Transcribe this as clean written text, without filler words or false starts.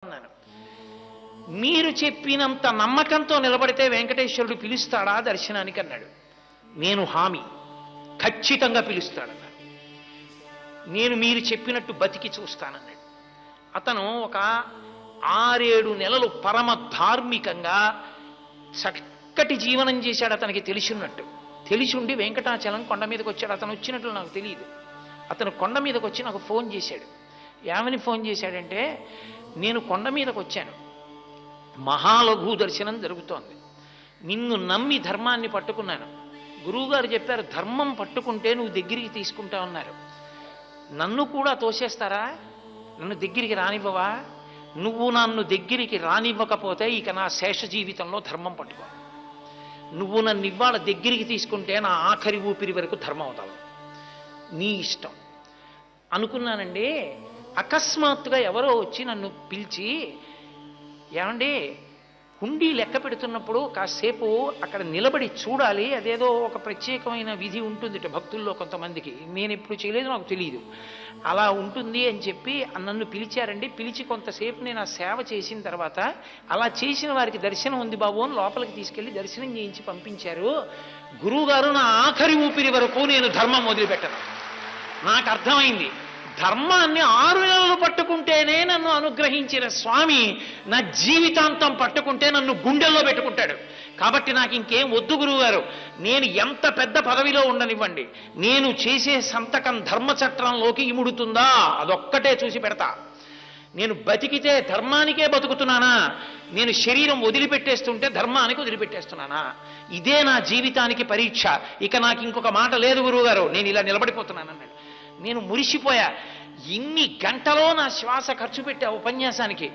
అన్నాను. మీరు చెప్పినంత నమ్మకంతో నిలబడితే వెంకటేశ్వరుడు పిలుస్తాడా దర్శనానికి అన్నాడు. నేను హామీ, ఖచ్చితంగా పిలుస్తాడన్నాడు. నేను మీరు చెప్పినట్టు బతికి చూస్తానన్నాడు. అతను ఒక 6-7 నెలలు పరమ ధార్మికంగా చక్కటి జీవనం చేశాడు. అతనికి తెలిసినట్టు తెలిసిండి వెంకటాచలం కొండ మీదకి వచ్చాడు. అతను వచ్చినట్లు నాకు తెలియదు. అతను కొండ మీదకి వచ్చి నాకు ఫోన్ చేశాడు. ఏమని ఫోన్ చేశాడంటే, నేను కొండ మీదకి వచ్చాను, మహాలఘు దర్శనం జరుగుతోంది, నిన్ను నమ్మి ధర్మాన్ని పట్టుకున్నాను. గురువుగారు చెప్పారు, ధర్మం పట్టుకుంటే నువ్వు దగ్గరికి తీసుకుంటా ఉన్నారు. నన్ను కూడా తోసేస్తారా? నన్ను దగ్గరికి రానివ్వవా? నువ్వు నన్ను దగ్గరికి రానివ్వకపోతే ఇక నా శేష జీవితంలో ధర్మం పట్టుకో. నువ్వు నన్ను ఇవాళ దగ్గరికి తీసుకుంటే నా ఆఖరి ఊపిరి వరకు ధర్మం అవుతావు, నీ ఇష్టం అనుకున్నానండి. అకస్మాత్తుగా ఎవరో వచ్చి నన్ను పిలిచి, ఏమండి హుండీ లెక్క పెడుతున్నప్పుడు కాసేపు అక్కడ నిలబడి చూడాలి, అదేదో ఒక ప్రత్యేకమైన విధి ఉంటుంది భక్తుల్లో కొంతమందికి, నేను ఎప్పుడు చేయలేదు, నాకు తెలియదు, అలా ఉంటుంది అని చెప్పి నన్ను పిలిచారండి. పిలిచి కొంతసేపు నేను ఆ సేవ చేసిన తర్వాత, అలా చేసిన వారికి దర్శనం ఉంది బాబు అని లోపలికి తీసుకెళ్ళి దర్శనం చేయించి పంపించారు. గురువుగారు నా ఆఖరి ఊపిరి వరకు నేను ధర్మం వదిలిపెట్టను. నాకు అర్థమైంది, ధర్మాన్ని 6 నెలలు పట్టుకుంటేనే నన్ను అనుగ్రహించిన స్వామి నా జీవితాంతం పట్టుకుంటే నన్ను గుండెల్లో పెట్టుకుంటాడు. కాబట్టి నాకు ఇంకేం వద్దు గురువుగారు, నేను ఎంత పెద్ద పదవిలో ఉండనివ్వండి, నేను చేసే సంతకం ధర్మచట్రంలోకి ఇముడుతుందా అదొక్కటే చూసి పెడతా. నేను బతికితే ధర్మానికే బతుకుతున్నానా, నేను శరీరం వదిలిపెట్టేస్తుంటే ధర్మానికి వదిలిపెట్టేస్తున్నానా? ఇదే నా జీవితానికి పరీక్ష. ఇక నాకు ఇంకొక మాట లేదు గురువుగారు, నేను ఇలా నిలబడిపోతున్నాను అన్నాడు. నేను మురిసిపోయా. ఇన్ని గంటలో నా శ్వాస ఖర్చు పెట్టే ఉపన్యాసానికి